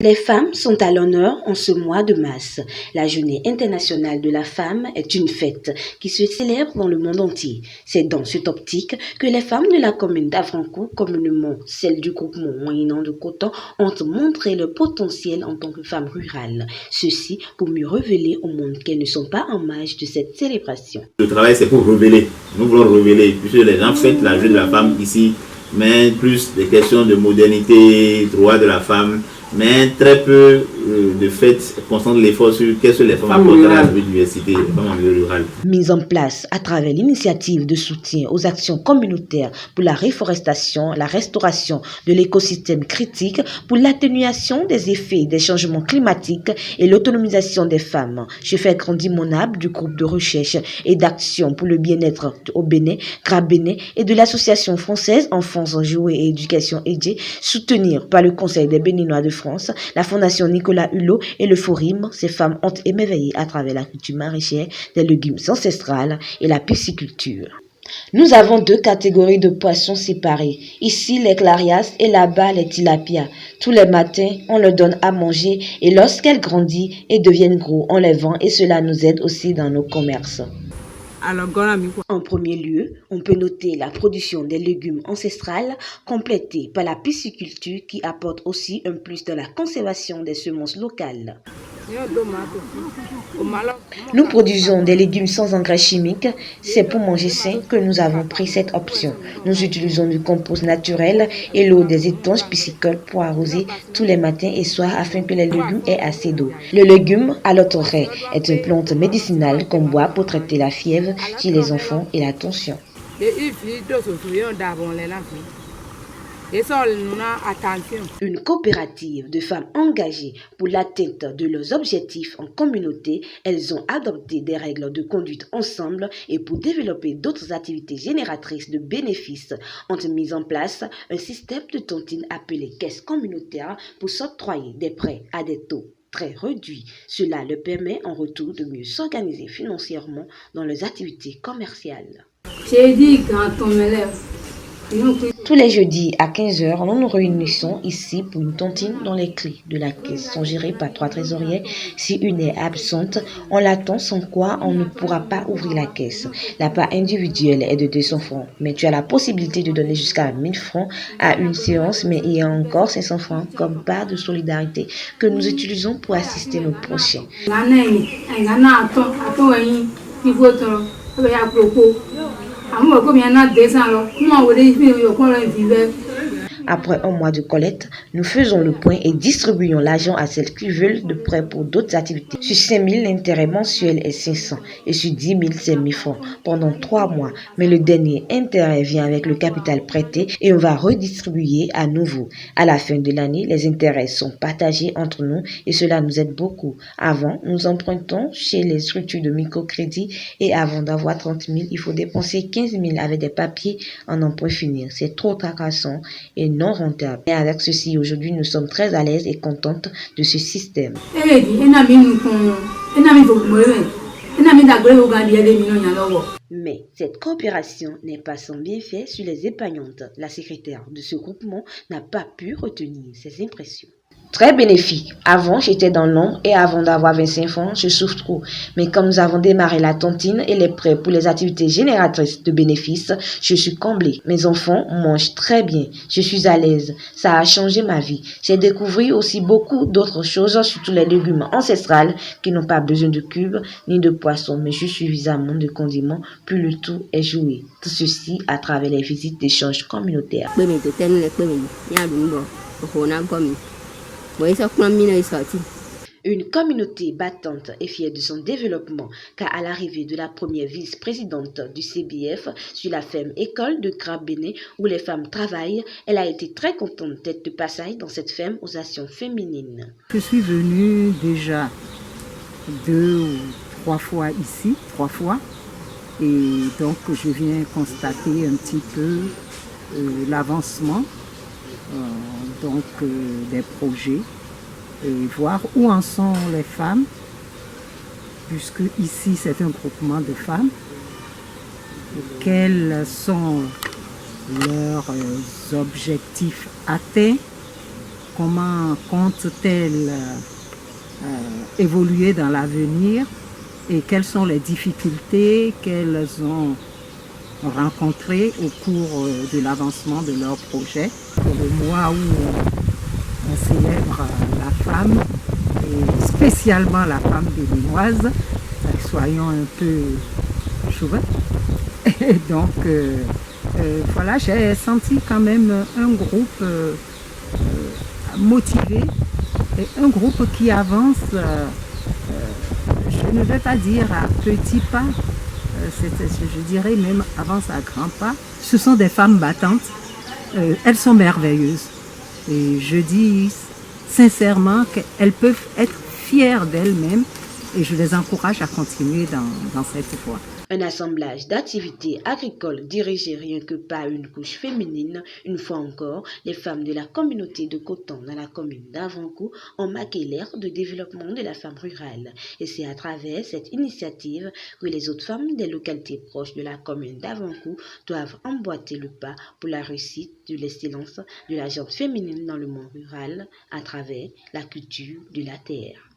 Les femmes sont à l'honneur en ce mois de mars. La Journée internationale de la femme est une fête qui se célèbre dans le monde entier. C'est dans cette optique que les femmes de la commune d'Avrancourt, communément celle du groupement moyennant de Coton, ont montré leur potentiel en tant que femmes rurales. Ceci pour mieux révéler au monde qu'elles ne sont pas en marge de cette célébration. Le travail, c'est pour révéler. Nous voulons révéler, puisque les gens fêtent la Journée de la femme ici, mais plus des questions de modernité, droit de la femme, mais très peu de fait concentre l'effort sur qu'est-ce que les femmes apportent à la biodiversité, les femmes en milieu rural. Mise en place à travers l'initiative de soutien aux actions communautaires pour la réforestation, la restauration de l'écosystème critique, pour l'atténuation des effets des changements climatiques et l'autonomisation des femmes. Je fais grandir mon âme du groupe de recherche et d'action pour le bien-être au Bénin, Grabénin et de l'association française Enfance, Jouets et Éducation Aidée, soutenir par le Conseil des Béninois de France, la Fondation Nicolas Hulot et le Forum. Ces femmes ont émerveillé à travers la culture maraîchère, des légumes ancestrales et la pisciculture. Nous avons deux catégories de poissons séparées. Ici, les clarias et là-bas, les tilapias. Tous les matins, on leur donne à manger et lorsqu'elles grandissent et deviennent gros, on les vend et cela nous aide aussi dans nos commerces. En premier lieu, on peut noter la production des légumes ancestrales complétée par la pisciculture qui apporte aussi un plus dans la conservation des semences locales. Nous produisons des légumes sans engrais chimiques. C'est pour manger sain que nous avons pris cette option. Nous utilisons du compost naturel et l'eau des étanches piscicoles pour arroser tous les matins et soirs afin que les légumes aient assez d'eau. Le légume à l'autoré est une plante médicinale qu'on boit pour traiter la fièvre chez les enfants et la tension. Une coopérative de femmes engagées pour l'atteinte de leurs objectifs en communauté, elles ont adopté des règles de conduite ensemble et pour développer d'autres activités génératrices de bénéfices, ont mis en place un système de tontine appelé caisse communautaire pour s'octroyer des prêts à des taux très réduits. Cela leur permet en retour de mieux s'organiser financièrement dans leurs activités commerciales. J'ai dit quand on me lève. Tous les jeudis à 15h, nous nous réunissons ici pour une tontine dont les clés de la caisse sont gérées par 3 trésoriers. Si une est absente, on l'attend, sans quoi on ne pourra pas ouvrir la caisse. La part individuelle est de 200 francs, mais tu as la possibilité de donner jusqu'à 1000 francs à une séance, mais il y a encore 500 francs comme part de solidarité que nous utilisons pour assister nos prochains. Après un mois de collecte, nous faisons le point et distribuons l'argent à celles qui veulent de prêts pour d'autres activités. Sur 5 000, l'intérêt mensuel est 500 et sur 10 000, c'est 1 000 francs pendant 3 mois. Mais le dernier intérêt vient avec le capital prêté et on va redistribuer à nouveau. À la fin de l'année, les intérêts sont partagés entre nous et cela nous aide beaucoup. Avant, nous empruntons chez les structures de microcrédit et avant d'avoir 30 000, il faut dépenser 15 000 avec des papiers en n'en point finir. C'est trop tracassant et non rentable. Et avec ceci, aujourd'hui, nous sommes très à l'aise et contentes de ce système. Mais cette coopération n'est pas sans bienfait sur les épargnantes. La secrétaire de ce groupement n'a pas pu retenir ses impressions. Très bénéfique. Avant, j'étais dans l'ombre et avant d'avoir 25 francs, je souffre trop. Mais comme nous avons démarré la tontine et les prêts pour les activités génératrices de bénéfices, je suis comblée. Mes enfants mangent très bien. Je suis à l'aise. Ça a changé ma vie. J'ai découvert aussi beaucoup d'autres choses, surtout les légumes ancestrales qui n'ont pas besoin de cubes ni de poissons, mais juste suffisamment de condiments, puis le tout est joué. Tout ceci à travers les visites d'échanges communautaires. Une communauté battante et fière de son développement, car à l'arrivée de la première vice-présidente du CBF sur la ferme école de Grabénin où les femmes travaillent, elle a été très contente d'être de passage dans cette ferme aux actions féminines. Je suis venue déjà 2 ou 3 fois ici, 3 fois, et donc je viens constater un petit peu l'avancement des projets et voir où en sont les femmes, puisque ici c'est un groupement de femmes, quels sont leurs objectifs atteints, comment compte-t-elle évoluer dans l'avenir et quelles sont les difficultés qu'elles ont rencontrées au cours de l'avancement de leur projet. Pour le mois où on célèbre la femme, et spécialement la femme béninoise, soyons un peu chauvins. Et donc, voilà, j'ai senti quand même un groupe motivé et un groupe qui avance, je ne vais pas dire à petits pas, je dirais même avance à grands pas. Ce sont des femmes battantes, elles sont merveilleuses. Et je dis sincèrement qu'elles peuvent être fières d'elles-mêmes et je les encourage à continuer dans cette voie. Un assemblage d'activités agricoles dirigé rien que par une couche féminine. Une fois encore, les femmes de la communauté de Coton dans la commune d'Avancourt ont marqué l'ère de développement de la femme rurale. Et c'est à travers cette initiative que les autres femmes des localités proches de la commune d'Avancourt doivent emboîter le pas pour la réussite de l'excellence de la gente féminine dans le monde rural à travers la culture de la terre.